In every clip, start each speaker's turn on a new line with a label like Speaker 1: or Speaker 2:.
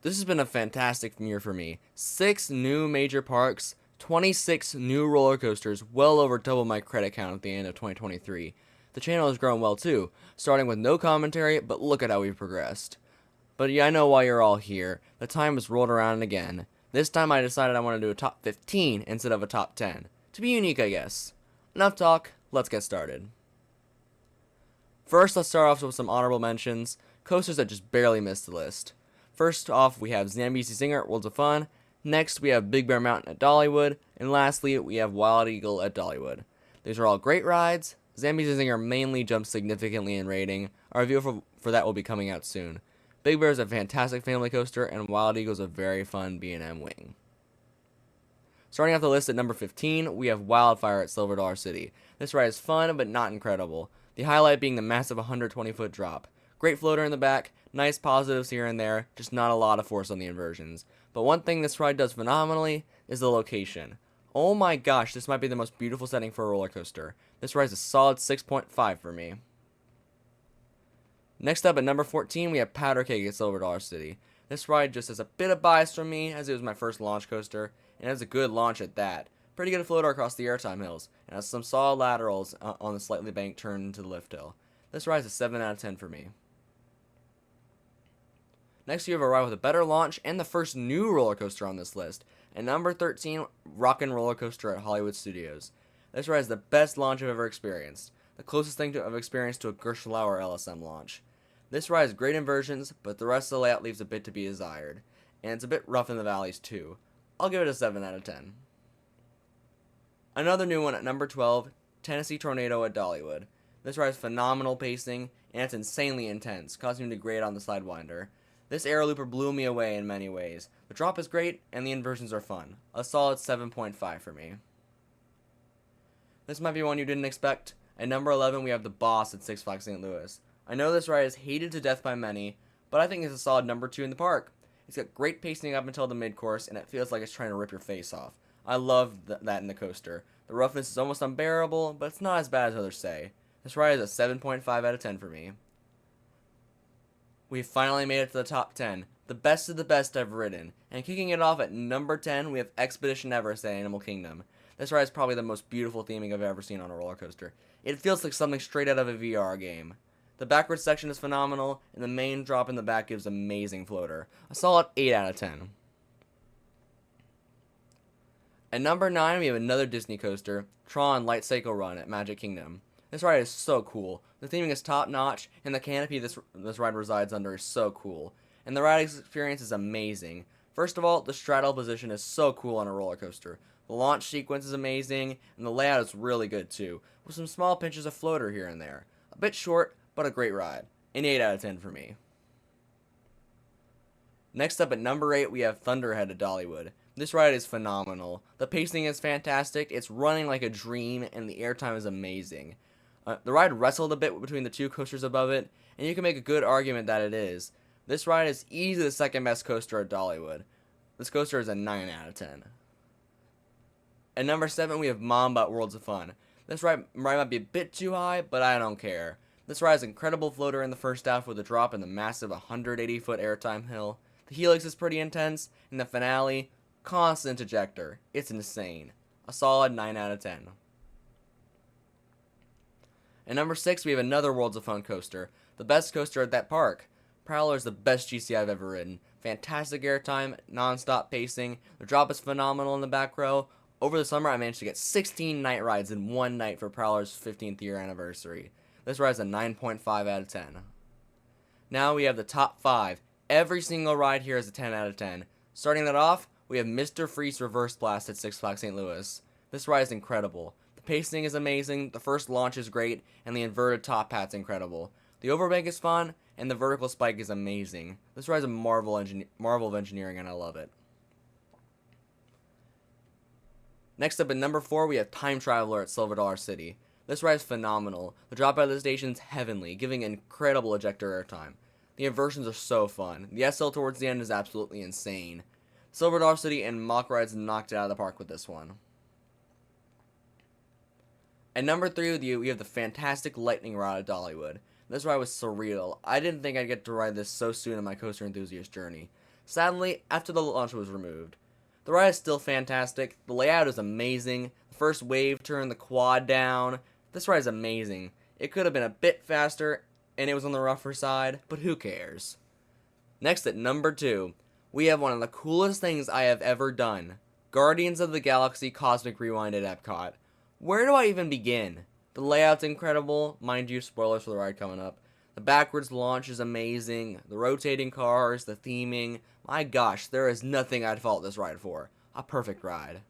Speaker 1: This has been a fantastic year for me. 6 new major parks, 26 new roller coasters, well over double my credit count at the end of 2023. The channel has grown well too, starting with no commentary, but look at how we've progressed. But yeah, I know why you're all here. The time has rolled around again. This time I decided I want to do a top 15 instead of a top 10. To be unique, I guess. Enough talk, let's get started. First, let's start off with some honorable mentions, coasters that just barely missed the list. First off, we have Zambezi Singer at Worlds of Fun. Next, we have Big Bear Mountain at Dollywood. And lastly, we have Wild Eagle at Dollywood. These are all great rides. Zambezi Singer mainly jumped significantly in rating. Our review for that will be coming out soon. Big Bear is a fantastic family coaster, and Wild Eagle is a very fun B&M wing. Starting off the list at number 15, we have Wildfire at Silver Dollar City. This ride is fun, but not incredible. The highlight being the massive 120-foot drop. Great floater in the back, nice positives here and there, just not a lot of force on the inversions. But one thing this ride does phenomenally is the location. Oh my gosh, this might be the most beautiful setting for a roller coaster. This ride is a solid 6.5 for me. Next up at number 14, we have Powder Cake at Silver Dollar City. This ride just has a bit of bias from me, as it was my first launch coaster, and it has a good launch at that. Pretty good floater across the airtime hills, and has some solid laterals on the slightly banked turn into the lift hill. This ride is a 7 out of 10 for me. Next, you have a ride with a better launch and the first new roller coaster on this list. At number 13, Rockin roller coaster at Hollywood Studios. This ride is the best launch I've ever experienced. The closest thing I've experienced to a Gerstlauer LSM launch. This ride has great inversions, but the rest of the layout leaves a bit to be desired. And it's a bit rough in the valleys too. I'll give it a 7 out of 10. Another new one at number 12, Tennessee Tornado at Dollywood. This ride has phenomenal pacing, and it's insanely intense, causing me to grade on the Sidewinder. This air looper blew me away in many ways. The drop is great, and the inversions are fun. A solid 7.5 for me. This might be one you didn't expect. At number 11, we have The Boss at Six Flags St. Louis. I know this ride is hated to death by many, but I think it's a solid number 2 in the park. It's got great pacing up until the mid-course, and it feels like it's trying to rip your face off. I love that in the coaster. The roughness is almost unbearable, but it's not as bad as others say. This ride is a 7.5 out of 10 for me. We've finally made it to the top 10, the best of the best I've ridden, and kicking it off at number 10, we have Expedition Everest at Animal Kingdom. This ride is probably the most beautiful theming I've ever seen on a roller coaster. It feels like something straight out of a VR game. The backwards section is phenomenal, and the main drop in the back gives amazing floater. A solid 8 out of 10. At number 9, we have another Disney coaster, Tron Light Cycle Run at Magic Kingdom. This ride is so cool. The theming is top notch, and the canopy this ride resides under is so cool. And the ride experience is amazing. First of all, the straddle position is so cool on a roller coaster. The launch sequence is amazing, and the layout is really good too, with some small pinches of floater here and there. A bit short, but a great ride. An 8 out of 10 for me. Next up at number 8, we have Thunderhead at Dollywood. This ride is phenomenal. The pacing is fantastic, it's running like a dream, and the airtime is amazing. The ride wrestled a bit between the two coasters above it, and you can make a good argument that it is. This ride is easily the second best coaster at Dollywood. This coaster is a 9 out of 10. At number 7, we have Mamb at Worlds of Fun. This ride might be a bit too high, but I don't care. This ride has incredible floater in the first half with a drop in the massive 180-foot airtime hill. The helix is pretty intense, and the finale, constant ejector. It's insane. A solid 9 out of 10. At number 6, we have another Worlds of Fun coaster, the best coaster at that park. Prowler is the best GC I've ever ridden. Fantastic airtime, non-stop pacing, the drop is phenomenal in the back row. Over the summer, I managed to get 16 night rides in one night for Prowler's 15th year anniversary. This ride is a 9.5 out of 10. Now we have the top 5. Every single ride here is a 10 out of 10. Starting that off, we have Mr. Freeze Reverse Blast at Six Flags St. Louis. This ride is incredible. The pacing is amazing, the first launch is great, and the inverted top hat's incredible. The overbank is fun, and the vertical spike is amazing. This ride is a marvel of engineering, and I love it. Next up at number 4, we have Time Traveler at Silver Dollar City. This ride is phenomenal. The drop out of the station is heavenly, giving incredible ejector airtime. The inversions are so fun. The SL towards the end is absolutely insane. Silver Dollar City and Mock Rides knocked it out of the park with this one. At number 3 we have the fantastic Lightning Rod at Dollywood. This ride was surreal. I didn't think I'd get to ride this so soon in my coaster enthusiast journey. Sadly, after the launch was removed. The ride is still fantastic, the layout is amazing, the first wave turned the quad down. This ride is amazing. It could have been a bit faster, and it was on the rougher side, but who cares? Next at number 2, we have one of the coolest things I have ever done. Guardians of the Galaxy Cosmic Rewind at Epcot. Where do I even begin? The layout's incredible, mind you, spoilers for the ride coming up. The backwards launch is amazing, the rotating cars, the theming. My gosh, there is nothing I'd fault this ride for. A perfect ride.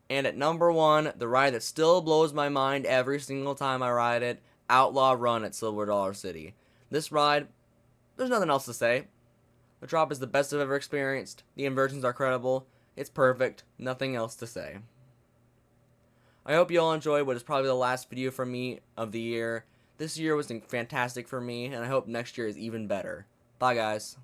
Speaker 1: And at number 1, the ride that still blows my mind every single time I ride it, Outlaw Run at Silver Dollar City. This ride, there's nothing else to say. The drop is the best I've ever experienced. The inversions are credible. It's perfect. Nothing else to say. I hope you all enjoyed what is probably the last video from me of the year. This year was fantastic for me, and I hope next year is even better. Bye, guys.